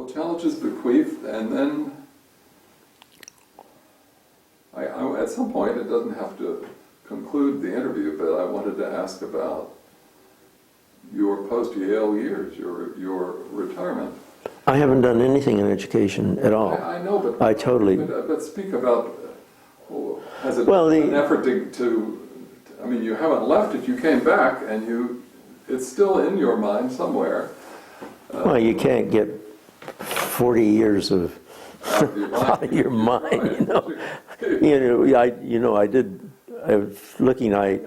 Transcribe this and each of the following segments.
Well, challenges bequeathed, and then I, at some point, it doesn't have to conclude the interview, but I wanted to ask about your post-Yale years, your retirement. I haven't done anything in education at all. I know, but I totally. But speak about. Has it Well, been an effort to? I mean, you haven't left it. You came back, and it's still in your mind somewhere. Well, you can't get 40 years of out of your mind,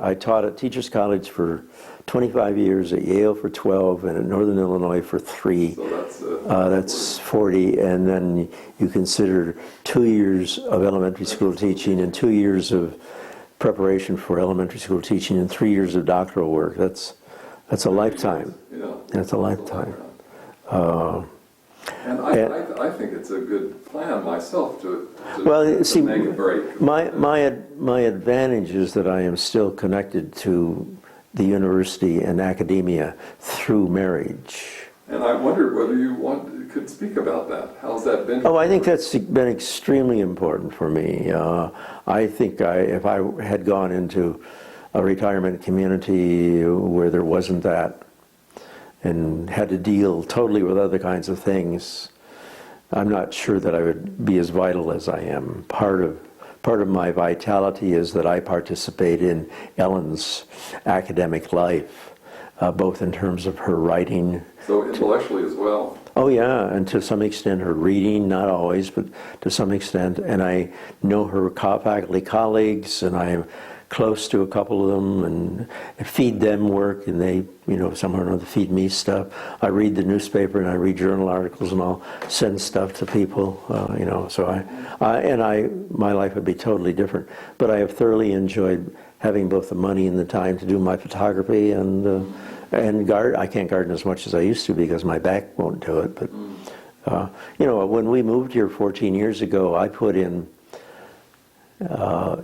I taught at Teachers College for 25 years, at Yale for 12, and at Northern Illinois for 3. So that's 40, and then you consider 2 years of elementary school teaching and 2 years of preparation for elementary school teaching and 3 years of doctoral work. That's a lifetime. Yeah, that's a lifetime. And I think it's a good plan myself to see, make a break. My advantage is that I am still connected to the university and academia through marriage. And I wondered whether you could speak about that. How's that been? Oh, I think that's been extremely important for me. I think if I had gone into a retirement community where there wasn't that, and had to deal totally with other kinds of things, I'm not sure that I would be as vital as I am. Part of my vitality is that I participate in Ellen's academic life, both in terms of her writing. So intellectually as well. Oh yeah, and to some extent her reading, not always, but to some extent. And I know her faculty colleagues, and I'm close to a couple of them, and feed them work, and they, somehow or another feed me stuff. I read the newspaper, and I read journal articles, and I'll send stuff to people, so my life would be totally different. But I have thoroughly enjoyed having both the money and the time to do my photography, and I can't garden as much as I used to because my back won't do it, but, when we moved here 14 years ago, I put in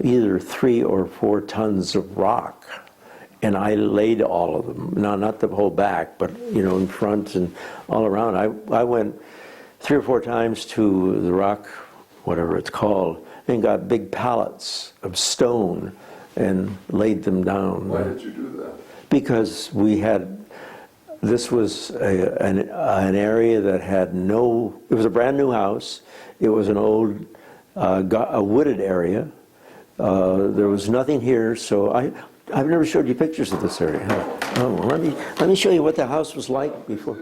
either 3 or 4 tons of rock, and I laid all of them. Now, not the whole back, but in front and all around. I went 3 or 4 times to the rock, whatever it's called, and got big pallets of stone and laid them down. Why did you do that? Because this was an area that had it was a brand new house. It was an old a wooded area. There was nothing here, so I've never showed you pictures of this area. Oh, well, let me show you what the house was like before.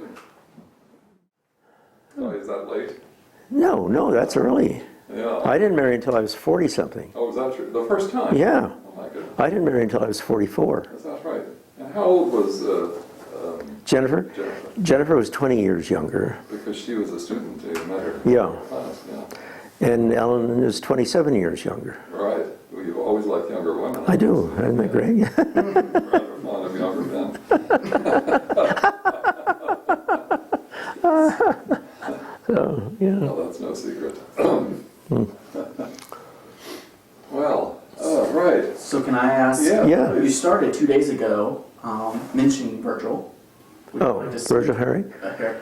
Oh, is that late? No, that's early. Yeah. I didn't marry until I was 40-something. Oh, was that true? The first time? Yeah. Oh my goodness. I didn't marry until I was 44. That's right. And how old was Jennifer? Jennifer was 20 years younger. Because she was a student, you met her. Yeah. Class, yeah. And Ellen is 27 years younger. Right. Well, you've always liked younger women. I do. Isn't that great? Rather fond of younger men. So, yeah. Well, that's no secret. Well, right. So can I ask? Yeah. You started 2 days ago mentioning Virgil. Would you like to speak- Virgil Herring?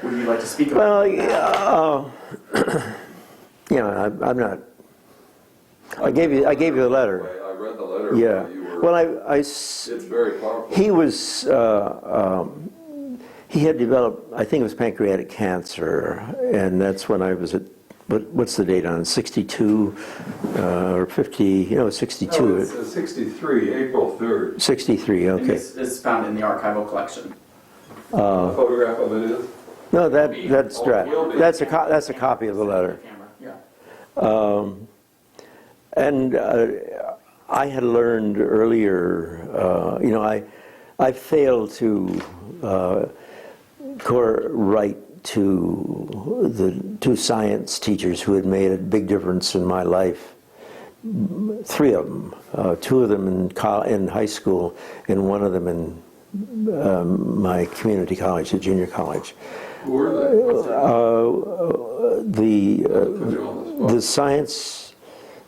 Would you like to speak about? Well, I'm not. I gave you the letter. I read the letter. Yeah. You were, Well, it's very powerful. he was. He had developed, I think it was pancreatic cancer, and that's when I was at. What's the date on it? 62 or 50? 62. No, it's 63, April 3rd. 63. And Okay. it's found in the archival collection. A photograph of it is? No, that's a copy of the letter. Yeah. And I had learned earlier, I failed to write to the 2 science teachers who had made a big difference in my life. 3 of them, 2 of them in high school, and 1 of them in my community college, the junior college. Who were they?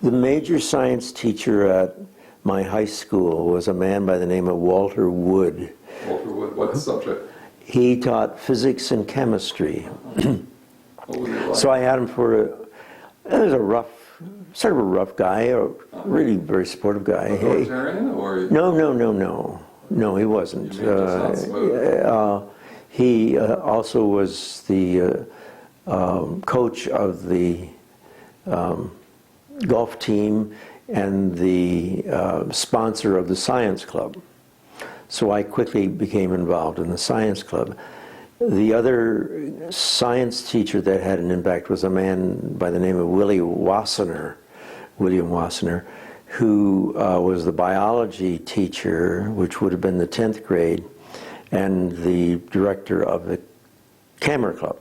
The major science teacher at my high school was a man by the name of Walter Wood. Walter Wood, what subject? He taught physics and chemistry. What was he like? So I had him for he was a rough, sort of a rough guy, a really very supportive guy. Hey, Authoritarian or? no, he wasn't. You mean just not smooth? He also was the coach of the golf team and the sponsor of the science club. So I quickly became involved in the science club. The other science teacher that had an impact was a man by the name of William Wassenaar, who was the biology teacher, which would have been the 10th grade, and the director of the camera club.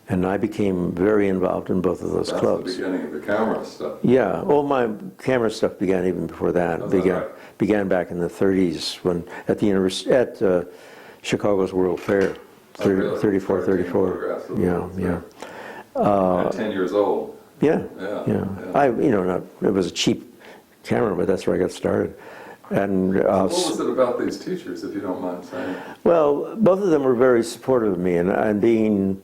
And I became very involved in both of those clubs. That's the beginning of the camera stuff. Yeah, well, my camera stuff began even before that. Oh, is that right? Began back in the 30s when at the university at Chicago's World Fair, 34. Yeah. At 10 years old. Yeah. Yeah. It was a cheap camera, but that's where I got started. And What was it about these teachers, if you don't mind saying? well, both of them were very supportive of me, and being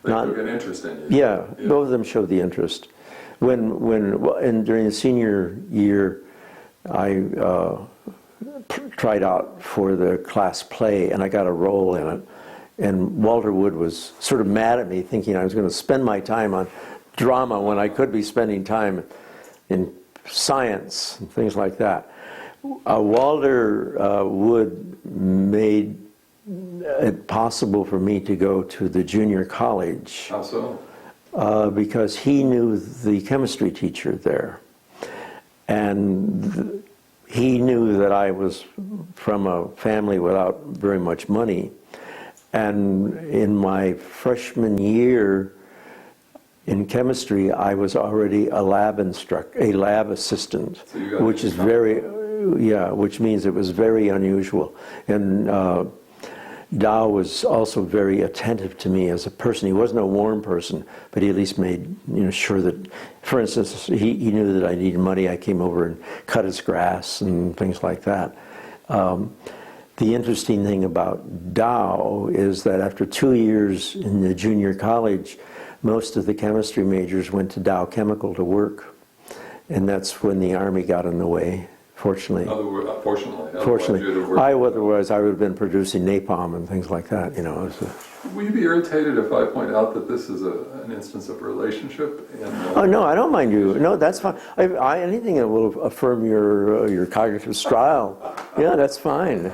They not. took an interest in you. Yeah, both of them showed the interest. And during the senior year, I tried out for the class play, and I got a role in it. And Walter Wood was sort of mad at me, thinking I was going to spend my time on drama when I could be spending time in science and things like that. Walter Wood made it possible for me to go to the junior college. How so? Because he knew the chemistry teacher there. And he knew that I was from a family without very much money. And in my freshman year in chemistry, I was already a lab assistant, So you got which is which means it was very unusual. And Dow was also very attentive to me as a person. He wasn't a warm person, but he at least made sure that, for instance, he knew that I needed money. I came over and cut his grass and things like that. The interesting thing about Dow is that after 2 years in the junior college, most of the chemistry majors went to Dow Chemical to work. And that's when the Army got in the way, fortunately. Fortunately. Otherwise I would have been producing napalm and things like that, Will you be irritated if I point out that this is an instance of relationship? Oh, no, I don't mind you. No, that's fine. Anything that will affirm your cognitive style, yeah, that's fine.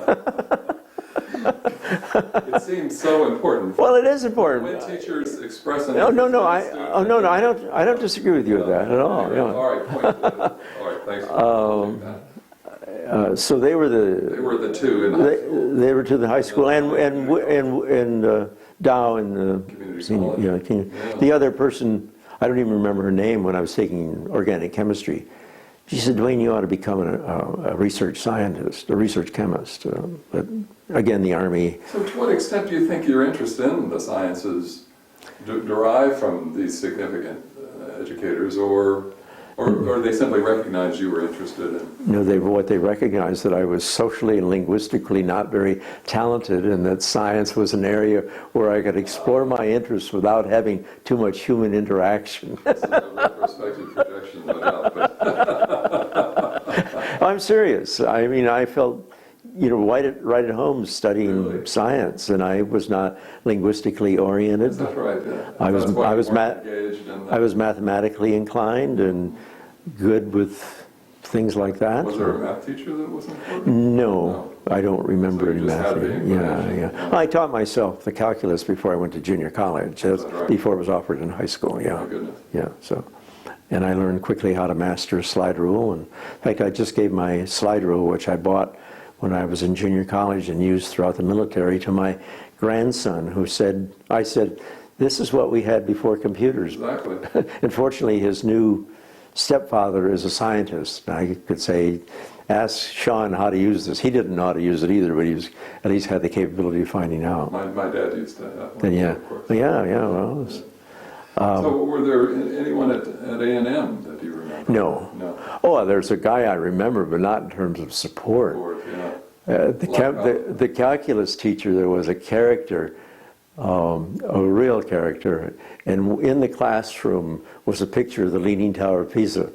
It seems so important. Well, it is important. When teachers express an No, I don't disagree with you with that at all. Anyway, Yeah. all right, point. All right, thanks for doing that. So they were They were the two in high school. They were to the high school and Dow in the Community senior. college. Yeah. The other person, I don't even remember her name when I was taking organic chemistry. She said, "Dwayne, you ought to become a research scientist, a research chemist." But again, the Army. So to what extent do you think your interest in the sciences derive from these significant educators, or they simply recognized you were interested in? What they recognized that I was socially and linguistically not very talented, and that science was an area where I could explore my interests without having too much human interaction. It's a retrospective projection, no doubt. But I'm serious. I mean, I felt, right at home studying Really? science, and I was not linguistically oriented. that's right. Yeah. I was That's why I you was weren't engaged in I was mathematically inclined and good with things like that. Was there a math teacher that was important? No, I don't remember So you any just math. had the inclination. Yeah. I taught myself the calculus before I went to junior college. That's right? before it was offered in high school. Yeah. My goodness. Yeah. So, and I learned quickly how to master a slide rule. And in fact, I just gave my slide rule, which I bought when I was in junior college and used throughout the military, to my grandson, I said, "This is what we had before computers." Exactly. Unfortunately, his new stepfather is a scientist. I could say, ask Sean how to use this. He didn't know how to use it either, but he was, at least had the capability of finding out. My dad used to have one. Then yeah, Of course. well, So were there anyone at A&M that you remember? no. No. Oh, there's a guy I remember, but not in terms of support. Or, yeah. The calculus teacher, there was a character a real character. And in the classroom was a picture of the Leaning Tower of Pisa.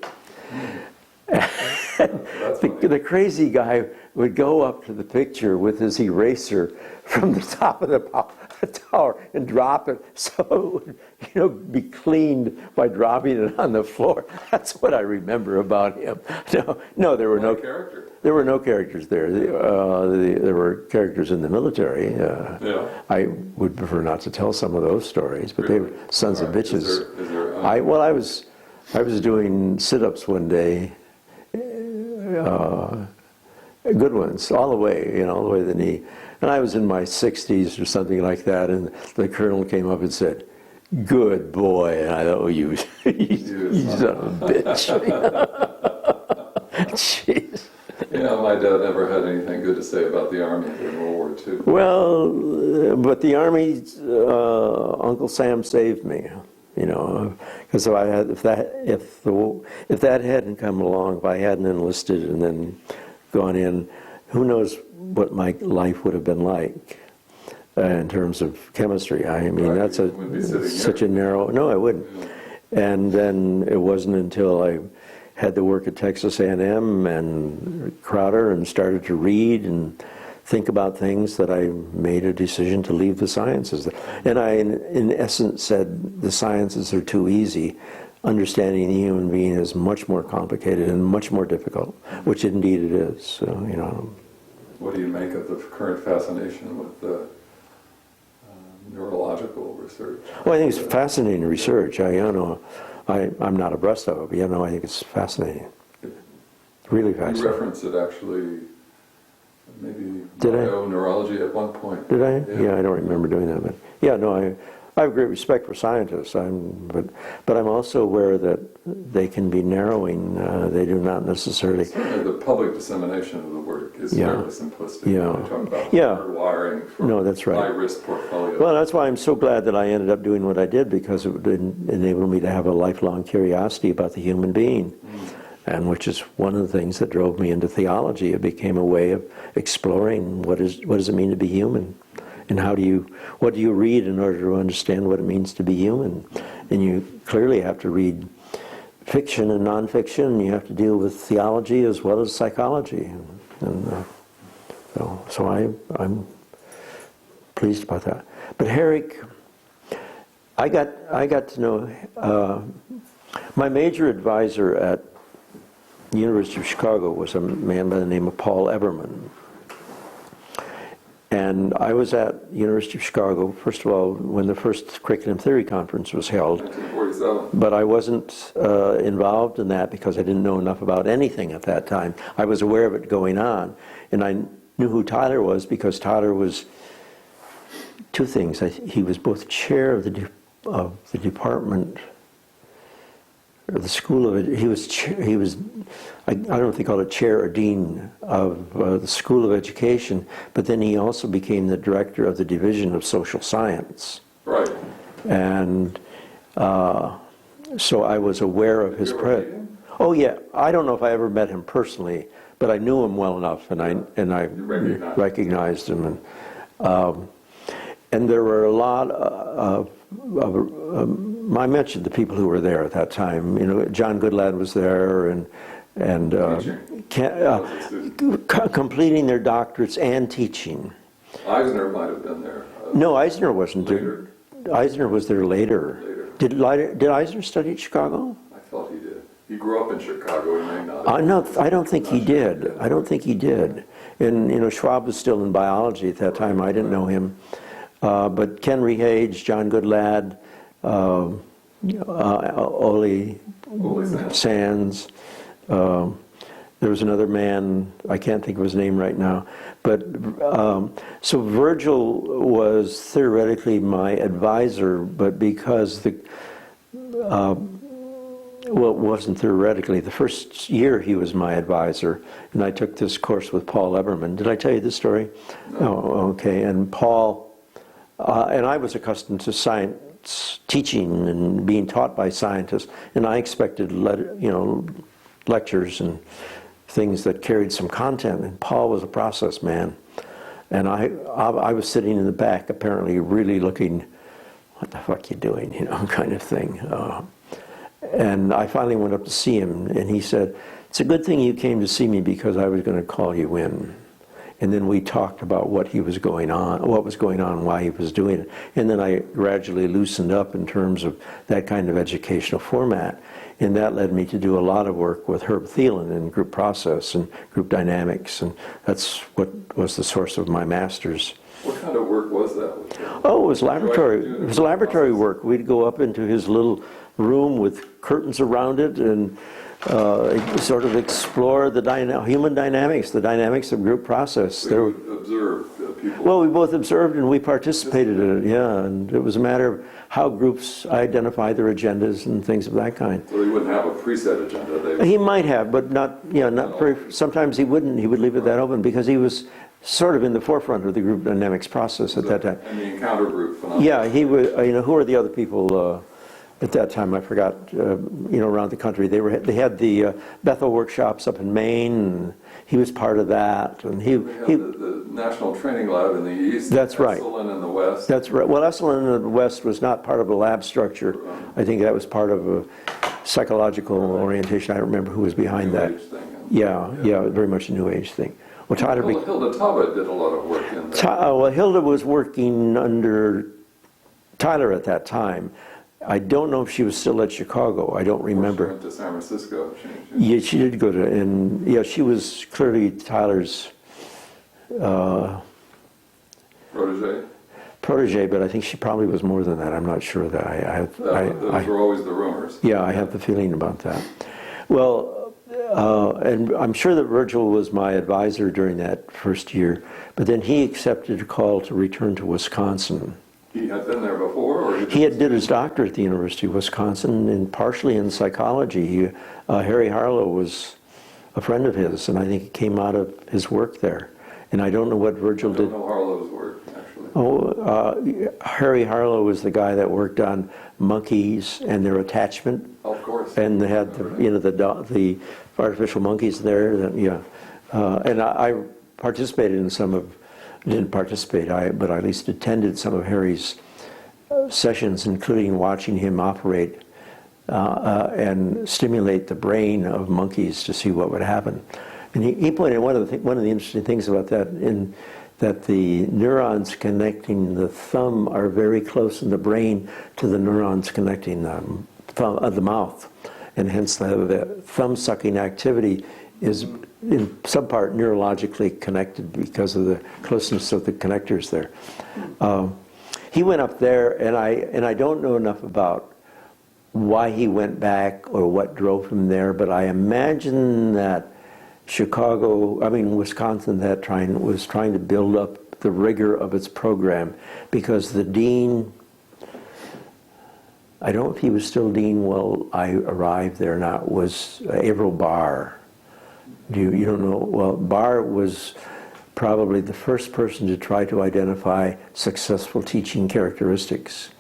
The crazy guy would go up to the picture with his eraser from the top of the tower and drop it so it would, be cleaned by dropping it on the floor. That's what I remember about him. No, there were no character. There were no characters there. There were characters in the military. Yeah. I would prefer not to tell some of those stories, but they were sons of bitches. Is there, I was doing sit-ups one day. Good ones, all the way, all the way to the knee. And I was in my 60s or something like that, and the colonel came up and said, "Good boy." And I thought, "Oh, you son of a bitch." Jeez. Yeah, my dad never had anything good to say about the Army in World War II. Well, but the Army, Uncle Sam saved me, because if that hadn't come along, if I hadn't enlisted and then gone in, who knows what my life would have been like in terms of chemistry. I mean, Right, that's you wouldn't be sitting such here. a narrow. No, I wouldn't. Yeah. And then it wasn't until I had to work at Texas A&M and Crowder and started to read and think about things that I made a decision to leave the sciences. And I, in essence, said the sciences are too easy. Understanding the human being is much more complicated and much more difficult, which indeed it is. So, What do you make of the current fascination with the neurological research? Well, I think it's fascinating research. I'm not abreast of it, but I think it's fascinating. Really You fascinating. referenced it actually, maybe Did I? neurology at one point. Did I? Yeah, I don't remember doing that, but I have great respect for scientists. But I'm also aware that they can be narrowing. They do not necessarily. Certainly the public dissemination of the work is fairly simplistic. Yeah. When you talk about Yeah. wiring for No, that's right. high-risk portfolio. Well, that's why I'm so glad that I ended up doing what I did, because it would enable me to have a lifelong curiosity about the human being, and which is one of the things that drove me into theology. It became a way of exploring what does it mean to be human, and what do you read in order to understand what it means to be human. And you clearly have to read fiction and nonfiction, and you have to deal with theology as well as psychology. So I'm pleased about that. But Herrick, I got to know my major advisor at the University of Chicago was a man by the name of Paul Eberman. And I was at the University of Chicago, first of all, when the first curriculum theory conference was held. 1947. But I wasn't involved in that because I didn't know enough about anything at that time. I was aware of it going on. And I knew who Tyler was because Tyler was two things. He was both chair of the department, or the school of it. He was I don't know if they call it chair or dean of the School of Education, but then he also became the director of the Division of Social Science. Right. And so I was aware of his Did you ever meet him? Oh yeah, I don't know if I ever met him personally, but I knew him well enough, and I recognized him, and there were a lot of I mentioned the people who were there at that time. John Goodlad was there, and completing their doctorates and teaching. Eisner might have been there. No, Eisner wasn't Later. there. Eisner was there later. Did Eisner study at Chicago? I thought he did. He grew up in Chicago. He may not. I don't think he did. I don't think he did. And Schwab was still in biology at that time. I didn't know him. But Ken Rehage, John Goodlad, Ole Sands. There was another man, I can't think of his name right now. But so Virgil was theoretically my advisor, but because well, it wasn't theoretically. The first year he was my advisor, and I took this course with Paul Eberman. Did I tell you this story? No. Oh, okay. And Paul, and I was accustomed to science teaching and being taught by scientists, and I expected, lectures and things that carried some content. And Paul was a process man, And I was sitting in the back, apparently really looking, what the fuck you doing, you know, kind of thing. And I finally went up to see him, and he said, "It's a good thing you came to see me because I was going to call you in." And then we talked about what was going on, why he was doing it. And then I gradually loosened up in terms of that kind of educational format. And that led me to do a lot of work with Herb Thielen in group process and group dynamics. And that's what was the source of my master's. What kind of work was that? With him? Oh, it was laboratory. It was laboratory work. We'd go up into his little room with curtains around it and sort of explore the human dynamics, the dynamics of group process. So you observed people? Well, we both observed and we participated in it, yeah. And it was a matter of how groups identify their agendas and things of that kind. So he wouldn't have a preset agenda? He might have, but not very, sometimes he wouldn't. He would leave it that open because he was sort of in the forefront of the group dynamics process at that time. And the encounter group phenomenon? Yeah, he was, who are the other people at that time? I forgot, around the country. They had the Bethel workshops up in Maine, and he was part of that. And he the National Training Lab in the East. That's right. Esalen in the West. That's right. Well, Esalen in the West was not part of the lab structure. I think that was part of a psychological orientation. I don't remember who was behind New that. Age thing. Yeah, very much a New Age thing. Well, Hilda Taba did a lot of work in that. Well, Hilda was working under Tyler at that time. I don't know if she was still at Chicago. I don't remember. She went to San Francisco. Yeah, she did go to, and yeah, she was clearly Tyler's protege, but I think she probably was more than that. I'm not sure that. Those were always the rumors. Yeah, I have the feeling about that. Well, and I'm sure that Virgil was my advisor during that first year, but then he accepted a call to return to Wisconsin. He had been there before? Or He had did his doctorate at the University of Wisconsin, and partially in psychology. Harry Harlow was a friend of his, and I think it came out of his work there. And I don't know what Virgil did. I don't know Harlow's work, actually. Harry Harlow was the guy that worked on monkeys and their attachment. Of course. And they had the artificial monkeys there. And I participated in some of. Didn't participate, but I at least attended some of Harry's sessions, including watching him operate and stimulate the brain of monkeys to see what would happen. And he pointed one of the interesting things about that that the neurons connecting the thumb are very close in the brain to the neurons connecting the mouth, and hence the thumb sucking activity is in some part neurologically connected because of the closeness of the connectors there. He went up there, and I don't know enough about why he went back or what drove him there, but I imagine that Wisconsin was trying to build up the rigor of its program, because the dean, I don't know if he was still dean while I arrived there or not, was Averill Barr. You don't know? Well, Barr was probably the first person to try to identify successful teaching characteristics.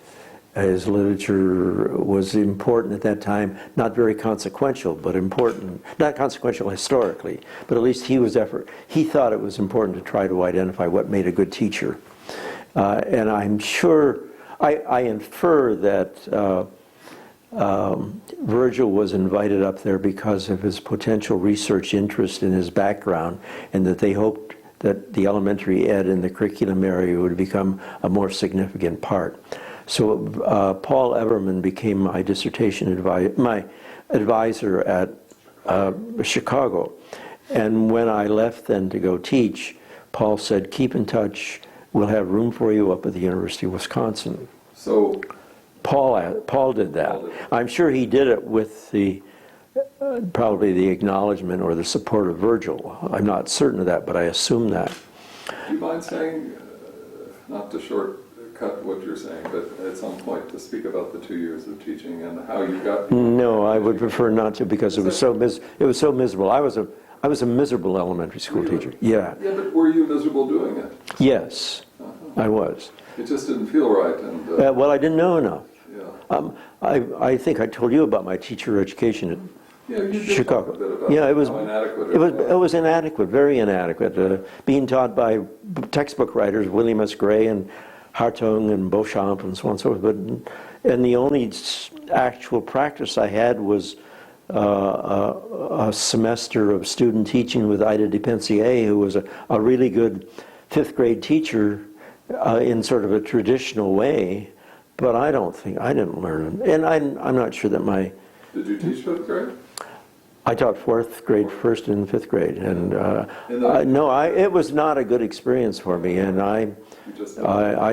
His literature was important at that time, not very consequential, but important. Not consequential historically, but at least he thought it was important to try to identify what made a good teacher. And I'm sure, I infer that Virgil was invited up there because of his potential research interest in his background, and that they hoped that the elementary ed in the curriculum area would become a more significant part. So Paul Everman became my dissertation advisor at Chicago. And when I left then to go teach, Paul said, "Keep in touch, we'll have room for you up at the University of Wisconsin." So Paul did that. I'm sure he did it with probably the acknowledgement or the support of Virgil. I'm not certain of that, but I assume that. Do you mind saying, not to shortcut what you're saying, but at some point to speak about the 2 years of teaching and how you got? No, I would prefer not to, because it was so miserable. I was a miserable elementary school teacher. Yeah. Yeah, but were you miserable doing it? Yes, I was. It just didn't feel right, and well, I didn't know enough. yeah. I think I told you about my teacher education Yeah, you did Chicago. talk a bit about Yeah, how inadequate it was. it was inadequate, very inadequate. Being taught by textbook writers, William S. Gray and Hartung and Beauchamp and so on and so forth. And the only actual practice I had was a semester of student teaching with Ida DePensier, who was a really good fifth grade teacher in sort of a traditional way. But I didn't learn it. And I'm not sure that Did you teach fifth grade? I taught fourth grade first and fifth grade, and it was not a good experience for me. And I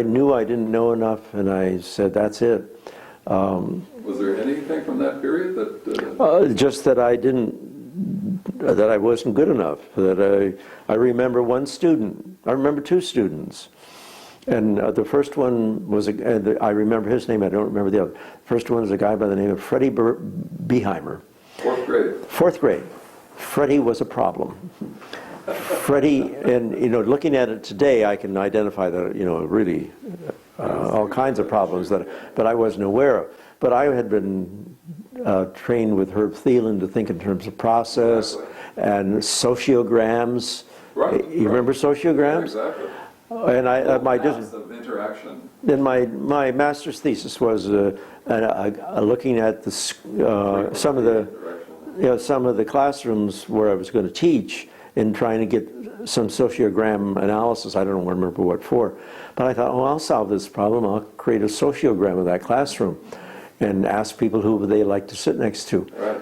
knew I didn't know enough, and I said, "That's it." Was there anything from that period that? Just that that I wasn't good enough. That I remember one student. I remember two students, and the first one was I remember his name. I don't remember the other. First one was a guy by the name of Freddie Beheimer. Fourth grade. Fourth grade. Freddie was a problem. Freddie, and looking at it today, I can identify that really all kinds of problems that I wasn't aware of. But I had been trained with Herb Thielen to think in terms of process and sociograms. Right. You remember sociograms? Yeah, exactly. And Maps of interaction. then my master's thesis was looking at some of the classrooms where I was going to teach and trying to get some sociogram analysis. I don't remember what for, but I thought, I'll solve this problem. I'll create a sociogram of that classroom and ask people who they like to sit next to. Right.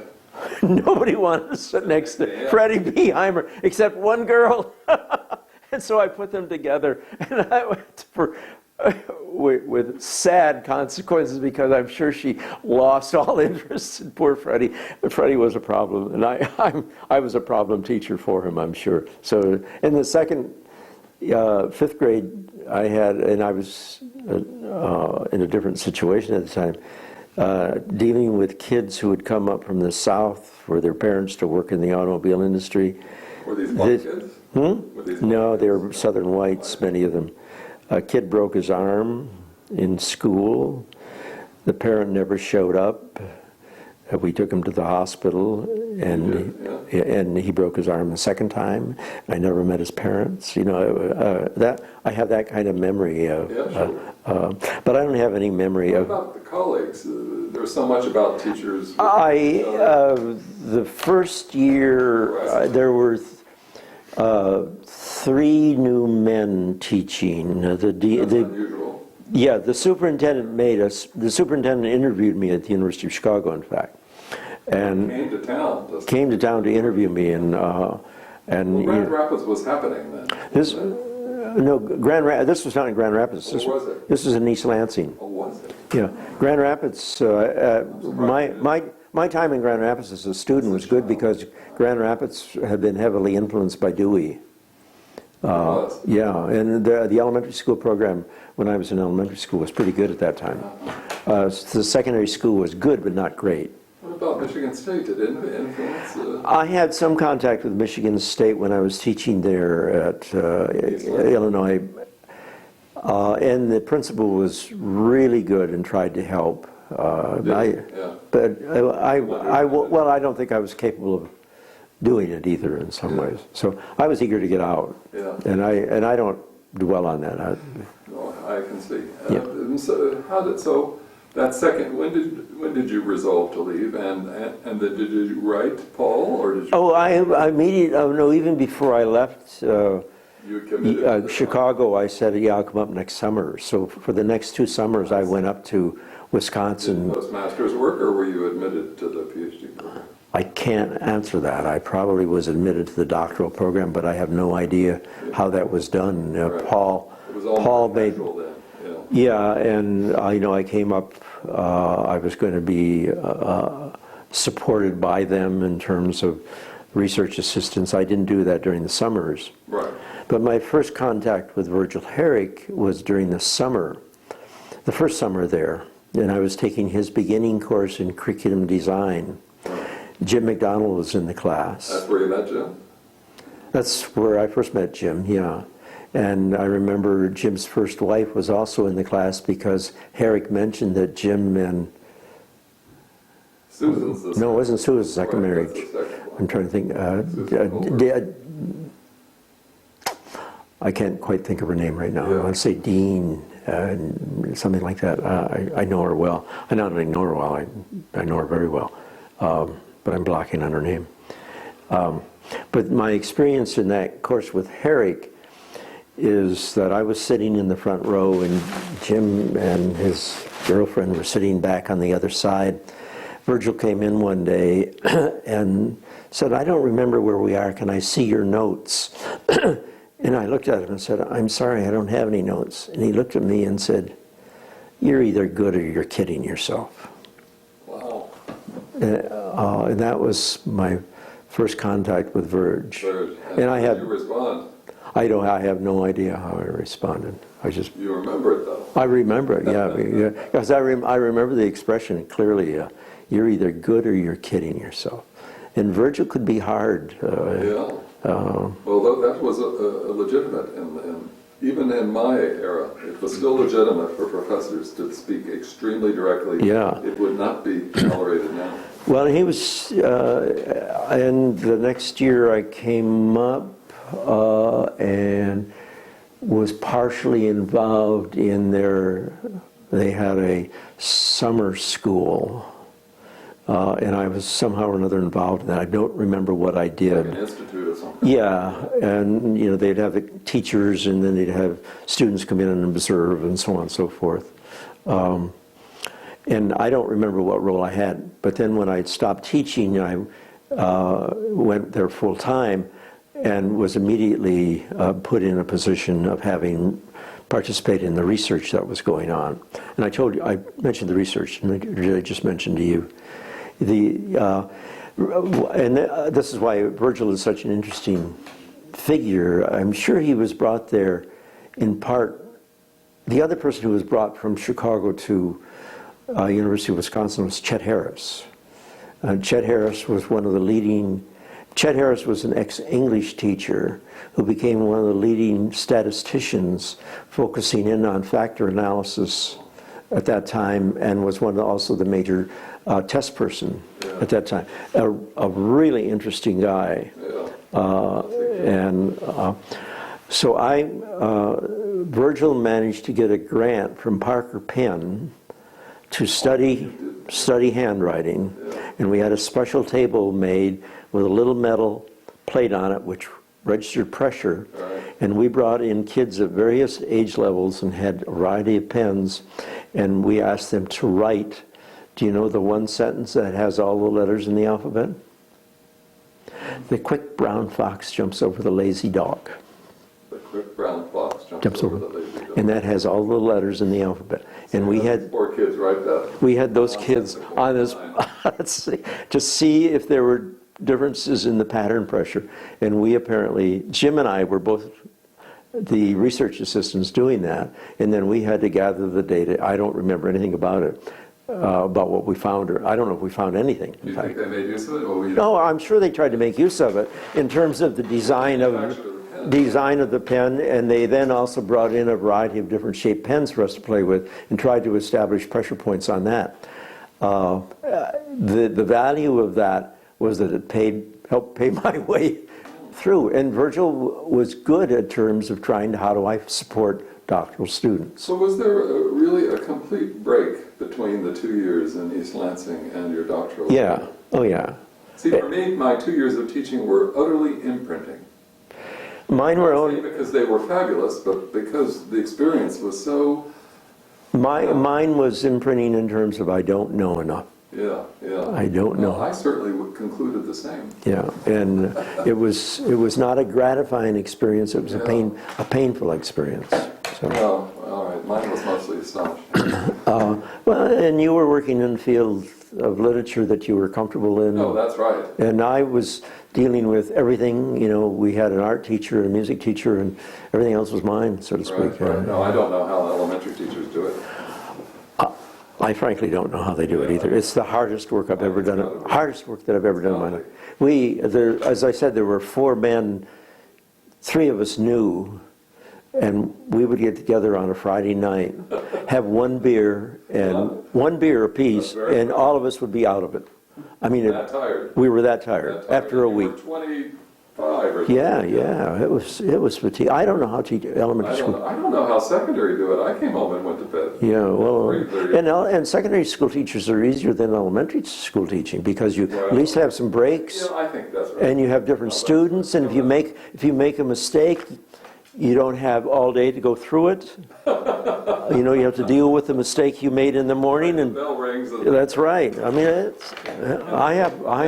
Nobody wanted to sit next to Freddie Beheimer except one girl. And so I put them together, and I went with sad consequences, because I'm sure she lost all interest in poor Freddie. Freddie was a problem, and I was a problem teacher for him, I'm sure. So in the fifth grade, I was in a different situation at the time, dealing with kids who had come up from the South for their parents to work in the automobile industry. Were these black kids? No, they were Southern whites, many of them. A kid broke his arm in school. The parent never showed up. We took him to the hospital, and he broke his arm the second time. I never met his parents. That I have that kind of memory of. But I don't have any memory of. What about the colleagues? There's so much about teachers. The first year there were 3 new men teaching. That's unusual. Yeah, the superintendent interviewed me at the University of Chicago, in fact, and came to town to interview me, and Grand Rapids was happening then. This was not in Grand Rapids. Or was it? This was in East Lansing. Oh, was it? Yeah, Grand Rapids. My time in Grand Rapids as a student was good, because Grand Rapids had been heavily influenced by Dewey. Yeah, and the elementary school program when I was in elementary school was pretty good at that time. The secondary school was good, but not great. What about Michigan State? Did it influence? I had some contact with Michigan State when I was teaching there at Illinois, and the principal was really good and tried to help. But I don't think I was capable of doing it either in some ways. So I was eager to get out, and I don't dwell on that. I can see. So that second, when did you resolve to leave, and then did you write Paul, or did you? Oh, I immediately. Oh no, even before I left. You committed Chicago, I said, I'll come up next summer. So for the next 2 summers, I went up to Wisconsin. Did postmaster's work, or were you admitted to the PhD program? I can't answer that. I probably was admitted to the doctoral program, but I have no idea how that was done. Right. Paul made. Then. Yeah, and I came up. I was going to be supported by them in terms of research assistance. I didn't do that during the summers. Right. But my first contact with Virgil Herrick was during the summer, the first summer there, and I was taking his beginning course in curriculum design. Jim McDonald was in the class. That's where you met Jim? That's where I first met Jim, yeah. And I remember Jim's first wife was also in the class, because Herrick mentioned that Jim and Susan's the No, it wasn't Susan's second Right, marriage. that's the second one. I'm trying to think. Susan Colbert. I can't quite think of her name right now. Yeah. I want to say Dean, something like that. I know her well. I not only know her well, I know her very well. But I'm blocking on her name. But my experience in that course with Herrick is that I was sitting in the front row and Jim and his girlfriend were sitting back on the other side. Virgil came in one day and said, "I don't remember where we are. Can I see your notes?" And I looked at him and said, "I'm sorry, I don't have any notes." And he looked at me and said, "You're either good or you're kidding yourself." Wow. And that was my first contact with Verge. Third. And I how had, did you respond? I have no idea how I responded. You remember it though. I remember it, yeah. Because I remember the expression clearly, you're either good or you're kidding yourself. And Virgil could be hard. Yeah. Well, that was a legitimate, and even in my era, it was still legitimate for professors to speak extremely directly. Yeah. It would not be tolerated now. Well, he was, and the next year I came up and was partially involved in they had a summer school, and I was somehow or another involved in that. I don't remember what I did. Like an institute or something. Yeah, and they'd have the teachers, and then they'd have students come in and observe, and so on and so forth. And I don't remember what role I had, but then when I stopped teaching, I went there full time, and was immediately put in a position of having participated in the research that was going on. And I mentioned the research, and I just mentioned to you this is why Virgil is such an interesting figure. I'm sure he was brought there in part. The other person who was brought from Chicago to University of Wisconsin was Chet Harris. Chet Harris was Chet Harris was an ex-English teacher who became one of the leading statisticians focusing in on factor analysis at that time, and was also the major test person at that time. A really interesting guy. So Virgil managed to get a grant from Parker Penn to study handwriting, and we had a special table made with a little metal plate on it which registered pressure, and we brought in kids of various age levels and had a variety of pens, and we asked them to write. Do you know the one sentence that has all the letters in the alphabet? The quick brown fox jumps over the lazy dog. The quick brown fox jumps over the lazy dog. And that has all the letters in the alphabet. And we had four kids write that. We had those kids on this to see if there were differences in the pattern pressure. And we apparently, Jim and I were both the research assistants doing that. And then we had to gather the data. I don't remember anything about it, about what we found. Or I don't know if we found anything. Do you think they made use of it? Or No, I'm sure they tried to make use of it in terms of the design of the pen, and they then also brought in a variety of different shaped pens for us to play with and tried to establish pressure points on that. The value of that was that it helped pay my way through. And Virgil was good in terms of how do I support doctoral students. So was there really a complete break between the 2 years in East Lansing and your doctoral? Yeah, oh yeah. See, for me, my 2 years of teaching were utterly imprinting. Mine were Not only because they were fabulous, but because the experience was so... Mine was imprinting in terms of I don't know enough. Yeah. I don't know. Well, I certainly concluded the same. Yeah, and it was not a gratifying experience. It was a painful experience. So. Well, all right. Mine was mostly astonishing. Well, and you were working in the field of literature that you were comfortable in. No, that's right. And I was dealing with everything. We had an art teacher, a music teacher, and everything else was mine, so to speak. Right. No, I don't know how elementary teachers do it. I frankly don't know how they do it either. It's the hardest work I've ever done. Hardest work that I've ever done in my life. As I said, there were 4 men. 3 of us knew, and we would get together on a Friday night, have 1 beer and 1 beer apiece, and all of us would be out of it. I mean, That tired. we were that tired That tired. after a You week. were 25 or something. Yeah, it was fatigue. I don't know how to teach elementary school. I don't know how secondary do it. I came home and went to bed. Yeah, well, 3:30. and secondary school teachers are easier than elementary school teaching because you at least have some breaks, Yeah, I think that's right. and you have different students. And if you make a mistake, you don't have all day to go through it. You know, you have to deal with the mistake you made in the morning, The and bell rings. And that's right. I mean, I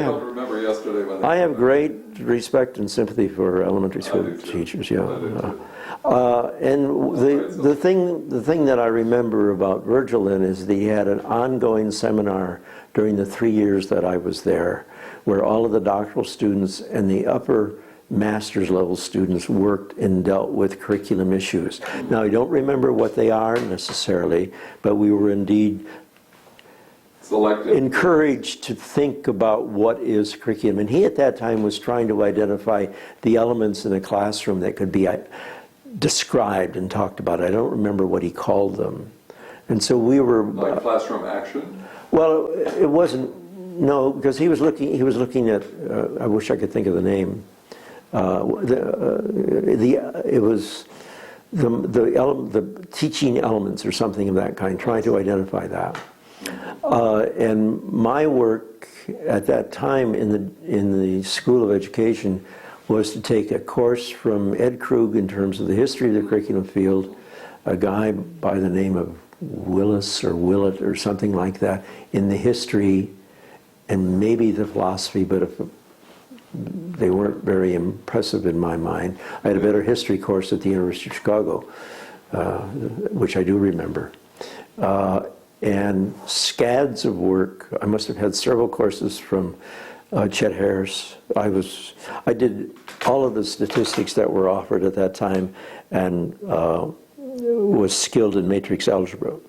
don't remember yesterday when I have great respect and sympathy for elementary school do too. teachers. I Yeah. do too. And the thing that I remember about Virgil then is that he had an ongoing seminar during the 3 years that I was there, where all of the doctoral students and the upper master's level students worked and dealt with curriculum issues. Now, I don't remember what they are necessarily, but we were indeed Selected. encouraged to think about what is curriculum. And he at that time was trying to identify the elements in a classroom that could be described and talked about. I don't remember what he called them. And so we were... Like classroom action. well, it wasn't... No, because he was looking at... I wish I could think of the name. It was the teaching elements or something of that kind, trying to identify that. And my work at that time in the School of Education was to take a course from Ed Krug in terms of the history of the curriculum field, a guy by the name of Willis or Willett or something like that, in the history and maybe the philosophy, but if they weren't very impressive in my mind. I had a better history course at the University of Chicago, which I do remember. And scads of work. I must have had several courses from Chet Harris. I did all of the statistics that were offered at that time and was skilled in matrix algebra.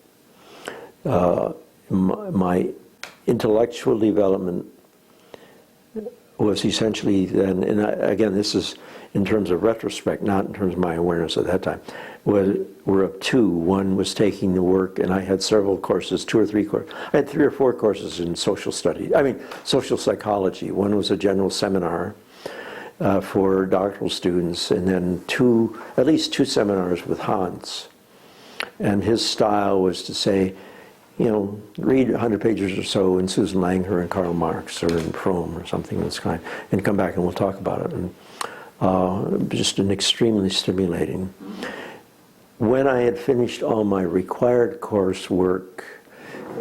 My intellectual development was essentially then, and again, this is in terms of retrospect, not in terms of my awareness at that time, were of two. One was taking the work, and I had several courses, 2 or 3 courses. I had 3 or 4 courses in social psychology. One was a general seminar for doctoral students, and then at least two seminars with Hans. And his style was to say, you know, read 100 pages or so in Susan Langer and Karl Marx or in Fromm or something of this kind, and come back and we'll talk about it. And just an extremely stimulating. When I had finished all my required coursework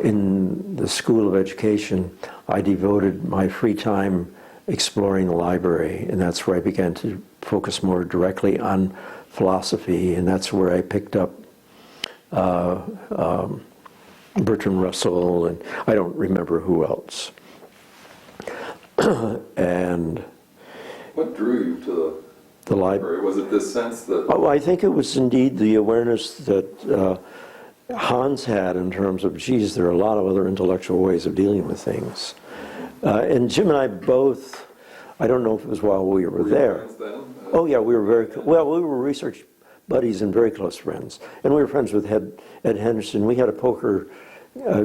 in the School of Education, I devoted my free time exploring the library, and that's where I began to focus more directly on philosophy, and that's where I picked up Bertrand Russell, and I don't remember who else. And What drew you to the library. Was it this sense that... Oh, I think it was indeed the awareness that Hans had in terms of, geez, there are a lot of other intellectual ways of dealing with things. And Jim and I both, I don't know if it was while we were there. friends then? Oh yeah, we were we were research buddies and very close friends. And we were friends with Ed Henderson. We had a poker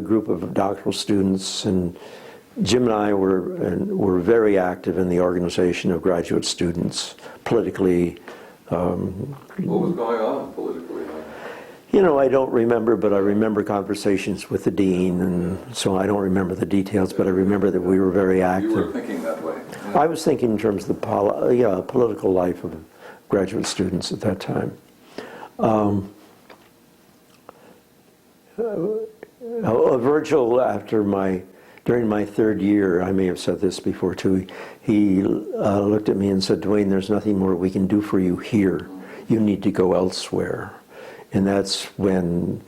group of doctoral students, and Jim and I were very active in the organization of graduate students, politically. What was going on politically? You know, I don't remember, but I remember conversations with the dean, and so I don't remember the details, but I remember that we were very active. You were thinking that way. Yeah. I was thinking in terms of the political life of graduate students at that time. Virgil, during my 3rd year, I may have said this before too, he looked at me and said, Dwayne, there's nothing more we can do for you here. You need to go elsewhere. And that's when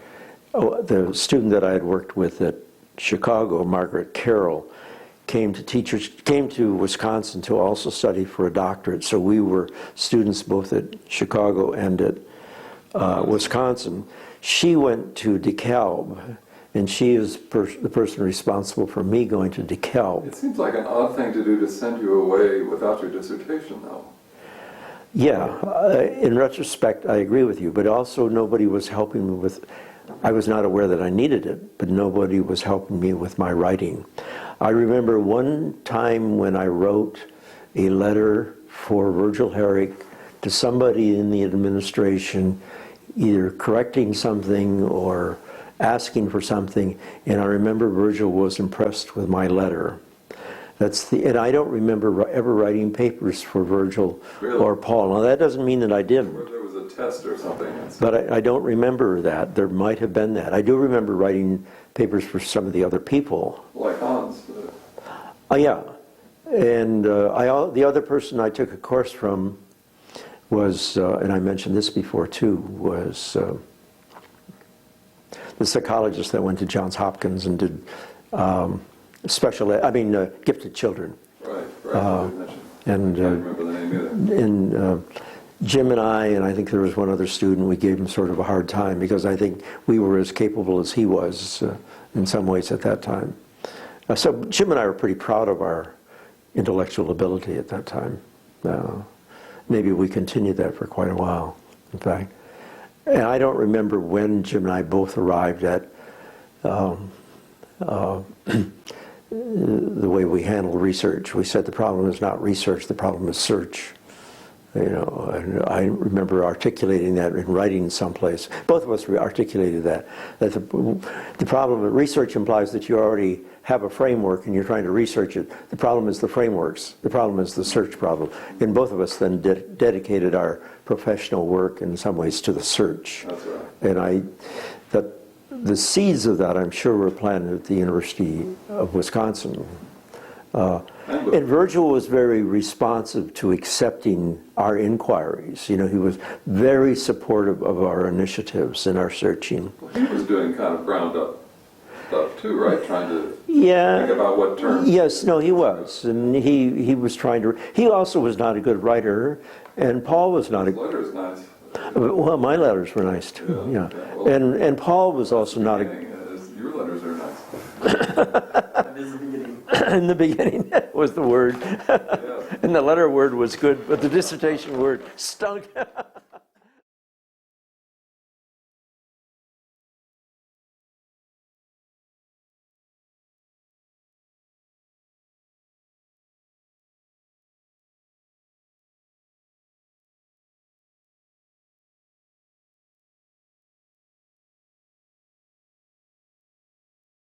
the student that I had worked with at Chicago, Margaret Carroll, came to Wisconsin to also study for a doctorate. So we were students both at Chicago and at Wisconsin. She went to DeKalb, and she is the person responsible for me going to DeKalb. It seems like an odd thing to do to send you away without your dissertation, though. Yeah, in retrospect, I agree with you, but also nobody was helping me with I was not aware that I needed it, but nobody was helping me with my writing. I remember one time when I wrote a letter for Virgil Herrick to somebody in the administration, either correcting something or asking for something, and I remember Virgil was impressed with my letter. And I don't remember ever writing papers for Virgil or Paul. Now that doesn't mean that I didn't. Or there was a test or something. But I don't remember that. There might have been that. I do remember writing papers for some of the other people. Like Hans. Yeah. And the other person I took a course from was, and I mentioned this before too, was the psychologist that went to Johns Hopkins and did gifted children. Right. I And can't remember the name either. and Jim and I think there was one other student, we gave him sort of a hard time because I think we were as capable as he was in some ways at that time. So Jim and I were pretty proud of our intellectual ability at that time. Maybe we continued that for quite a while, in fact. And I don't remember when Jim and I both arrived at the way we handle research. We said the problem is not research, the problem is search. And I remember articulating that in writing someplace. Both of us articulated that the problem of research implies that you already have a framework and you're trying to research it. The problem is the frameworks. The problem is the search problem. And both of us then dedicated our professional work in some ways to the search. That's right. And the seeds of that, I'm sure, were planted at the University of Wisconsin. And Virgil was very responsive to accepting our inquiries. He was very supportive of our initiatives and our searching. Well, he was doing kind of ground up stuff too, right? Trying to Yeah. think about what terms. Yes, no, he was. And he was trying to... He also was not a good writer, and Paul was not a... His letter's nice. Well, my letters were nice too, yeah. Well, and Paul was also not a... Your letters are nice. That is the beginning. In the beginning was the word. Yeah. And the letter word was good, but the dissertation word stunk.